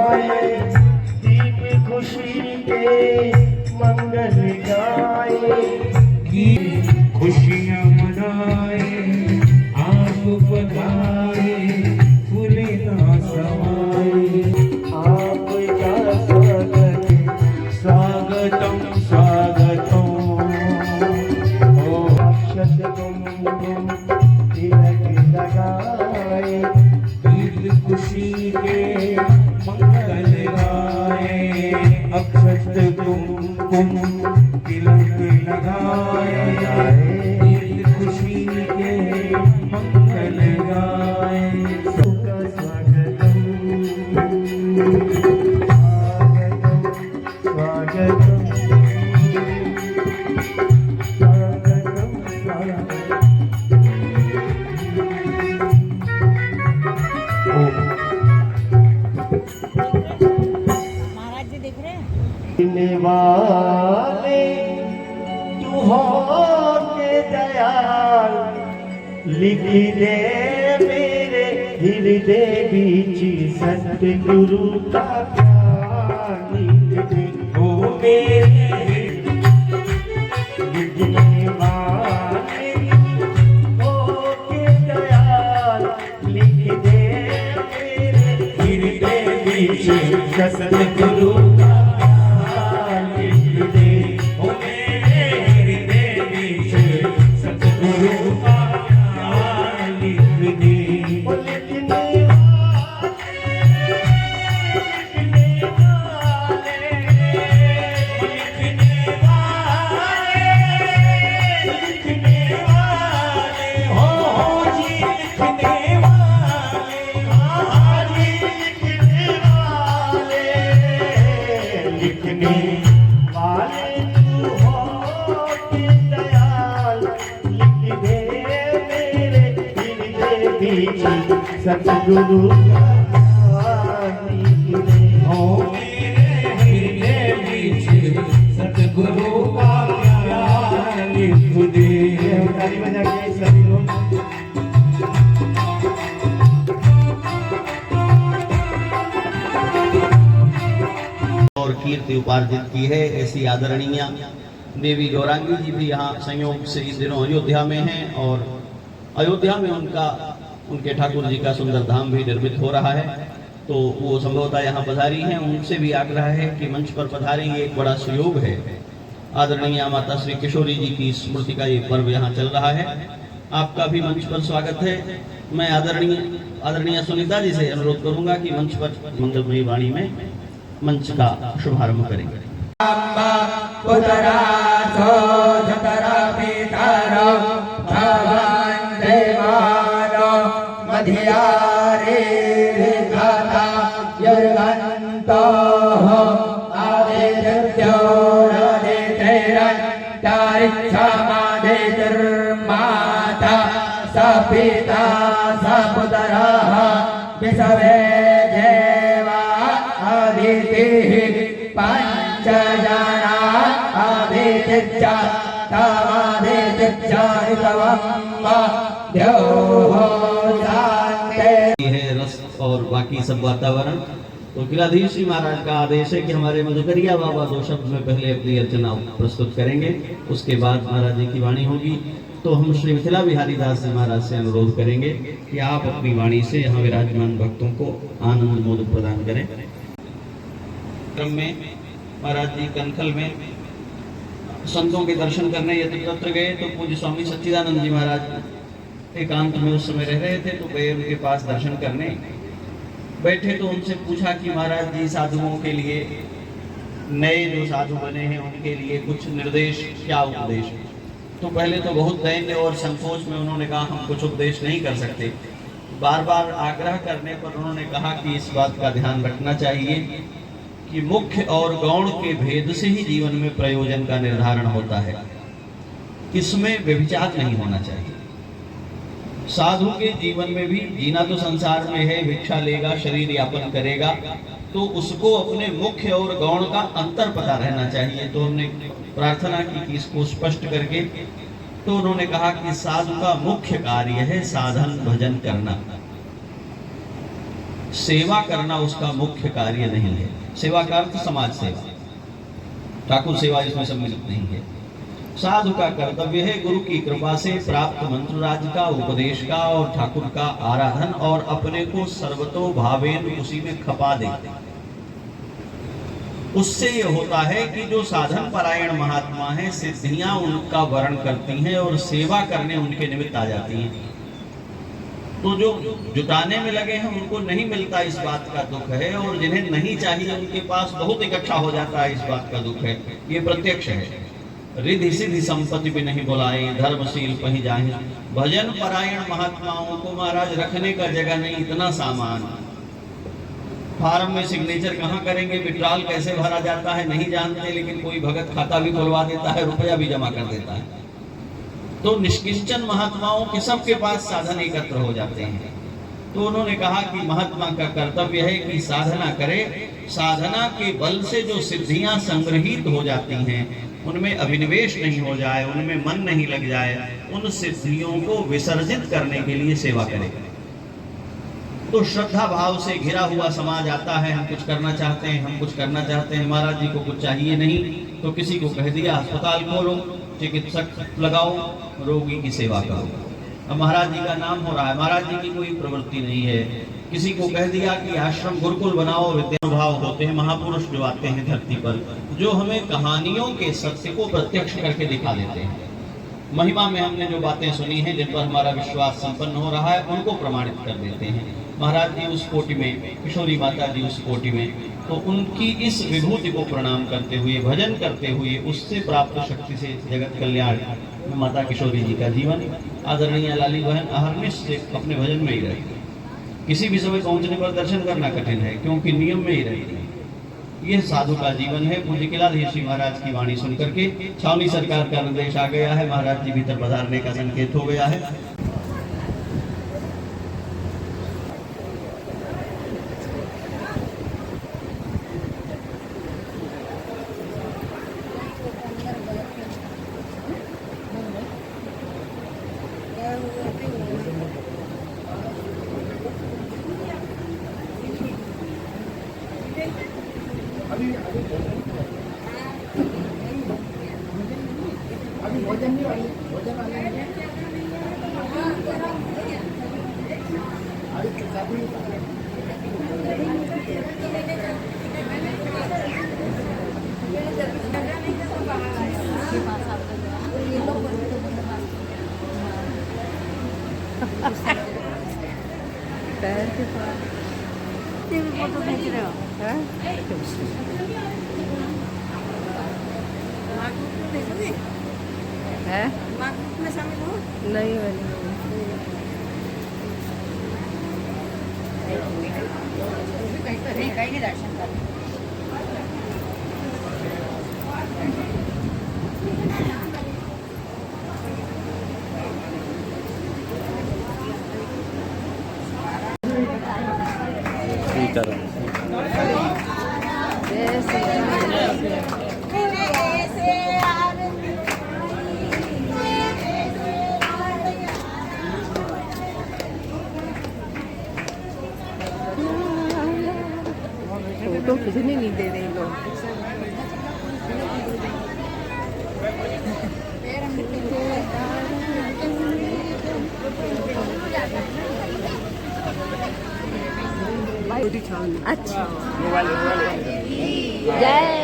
आए, दीप खुशी के मंगल गाए, खुशियाँ मनाए, आप पधारे, फूले ना समाए। आपका स्वागत स्वागतम स्वागतम। ओ अक्षत कुमकुम तिलक लगाए, ईद खुशी के मंगल गाए, अक्षत कुमकुम तिलक लगाए, ईद खुशी के मंगल गाए। सबका स्वागतम स्वागतम स्वागतम स्वागतम स्वागतम। महाराज जी दिख रहे हैं? देने वाले तू हो के दयाल, लिख दे मेरे हृदय बीच सतगुरु का प्यार, लिख दे ओ मेरे लिखने वाले तू हो के दयाल, लिख दे मेरे हृदय बीच सतगुरु का प्यार, लिख दे ओ मेरे हृदय बीच सतगुरु का प्यार लिख दे। ओ लिखने वाले, लिखने वाले, लिखने वाले, लिखने वाले, हो जी लिखने वाले, हाँ जी लिखने वाले, लिखने वाले तू हो के दयाल, लिख दे मेरे हृदय बीच सतगुरु का प्यार, लिख दे हो मेरे हृदय बीच सतगुरु का प्यार लिख दे। ताली बजा के सभी लोग। और कीर्ति उपार्जित की है। ऐसी आदरणीय देवी गौरांगी जी भी यहाँ संयोग से इस दिनों अयोध्या में हैं और अयोध्या में उनके ठाकुर जी का सुंदर धाम भी निर्मित हो रहा है, तो वो संभवतः यहाँ पधारी हैं। उनसे भी आग्रह है कि मंच पर पधारें, ये एक बड़ा सुयोग है। आदरणीय माता श्री किशोरी जी की स्मृति का ये पर्व यहाँ चल रहा है। आपका भी मंच पर स्वागत है। मैं आदरणीय सुनीता जी से अनुरोध करूंगा कि मंच पर मंगलमयी वाणी में मंच का शुभारंभ करेंगे। पिता सपुतरा विसवे देवा अदिति पंच जना अदित्य तमादित्य है रस और बाकी सब वातावरण। तो किलाधीश जी महाराज का आदेश है कि हमारे मधुकरिया बाबा 2 शब्द में पहले अपनी अर्चना प्रस्तुत करेंगे, उसके बाद महाराज जी की वाणी होगी। तो हम श्री मिथिला बिहारी दास जी महाराज से अनुरोध करेंगे कि आप अपनी वाणी से यहाँ विराजमान भक्तों को आनंद मोद प्रदान करें। क्रम में महाराज जी कनखल में संतों के दर्शन करने यदि तत्र गए तो पूज्य स्वामी सच्चिदानंद जी महाराज एकांत में उस समय रह रहे थे, तो गए उनके पास दर्शन करने। बैठे तो उनसे पूछा कि महाराज जी साधुओं के लिए, नए जो साधु बने हैं उनके लिए कुछ निर्देश, क्या उपदेश। तो पहले तो बहुत दैन्य और संकोच में उन्होंने कहा हम कुछ उपदेश नहीं कर सकते। बार बार आग्रह करने पर उन्होंने कहा कि इस बात का ध्यान रखना चाहिए कि मुख्य और गौण के भेद से ही जीवन में प्रयोजन का निर्धारण होता है, इसमें व्यभिचार नहीं होना चाहिए। साधु के जीवन में भी जीना तो संसार में है, भिक्षा लेगा, शरीर यापन करेगा, तो उसको अपने मुख्य और गौण का अंतर पता रहना चाहिए। तो हमने प्रार्थना की कि इसको स्पष्ट करके, तो उन्होंने कहा कि साधु का मुख्य कार्य है साधन भजन करना। सेवा करना उसका मुख्य कार्य नहीं है। सेवा का अर्थ समाज सेवा, ठाकुर सेवा इसमें सम्मिलित नहीं है। साधु का कर्तव्य है गुरु की कृपा से प्राप्त मंत्र राज का, उपदेश का और ठाकुर का आराधन, और अपने को सर्वतो भावेन उसी में खपा दे। उससे यह होता है कि जो साधन परायण महात्मा हैं, सिद्धियां उनका वर्ण करती हैं और सेवा करने उनके निमित्त आ जाती हैं। तो जो जुटाने में लगे हैं उनको नहीं मिलता, इस बात का दुख है, और जिन्हें नहीं चाहिए उनके पास बहुत इकट्ठा हो जाता है, इस बात का दुख है। ये प्रत्यक्ष है। रिद्धि सिद्धि संपत्ति भी नहीं बुलाए, धर्मशील कहीं जाए। भजन परायण महात्माओं को महाराज रखने का जगह नहीं, इतना सामान। फार्म में सिग्नेचर कहाँ करेंगे, विड्रॉल कैसे भरा जाता है नहीं जानते, लेकिन कोई भगत खाता भी खुलवा देता है, रुपया भी जमा कर देता है। तो निष्किंचन महात्माओं के सबके पास साधन एकत्र हो जाते हैं। तो उन्होंने कहा कि महात्मा का कर्तव्य है कि साधना करे, साधना के बल से जो सिद्धियां संग्रहित हो जाती हैं उनमें अभिनिवेश नहीं हो जाए, उनमें मन नहीं लग जाए, उन सिद्धियों को विसर्जित करने के लिए सेवा करे। तो श्रद्धा भाव से घिरा हुआ समाज आता है, हम कुछ करना चाहते हैं, हम कुछ करना चाहते हैं, महाराज जी को कुछ चाहिए नहीं, तो किसी को कह दिया अस्पताल खोलो, चिकित्सक लगाओ, रोगी की सेवा करो। अब महाराज जी का नाम हो रहा है, महाराज जी की कोई प्रवृत्ति नहीं है। किसी को कह दिया कि आश्रम गुरुकुल बनाओ, विद्यानुभाव होते हैं, महापुरुष जो आते हैं धरती पर, जो हमें कहानियों के सत्य को प्रत्यक्ष करके दिखा देते हैं। महिमा में हमने जो बातें सुनी हैं, जिन पर हमारा विश्वास संपन्न हो रहा है, उनको प्रमाणित कर देते हैं। महाराज जी उस कोटि में, किशोरी माता जी उस कोटि में, तो उनकी इस विभूति को प्रणाम करते हुए, भजन करते हुए, उससे प्राप्त शक्ति से जगत कल्याण माता किशोरी जी का जीवन, आदरणीय लाली बहन अहर्निश से अपने भजन में ही रहती है। किसी भी समय पहुंचने पर दर्शन करना कठिन है, क्योंकि नियम में ही रहती है। यह साधु का जीवन है। पूज्य किलाधीश जी महाराज की वाणी सुनकर के छावनी सरकार का निर्देश आ गया है, महाराज जी भीतर पधारने का संकेत हो गया है। फोटो खींच रहे हो? है में शामिल हो? नहीं वाली कहीं दर्शन कर फोटो खींचने नहीं दे रहे लोग। अच्छा, जय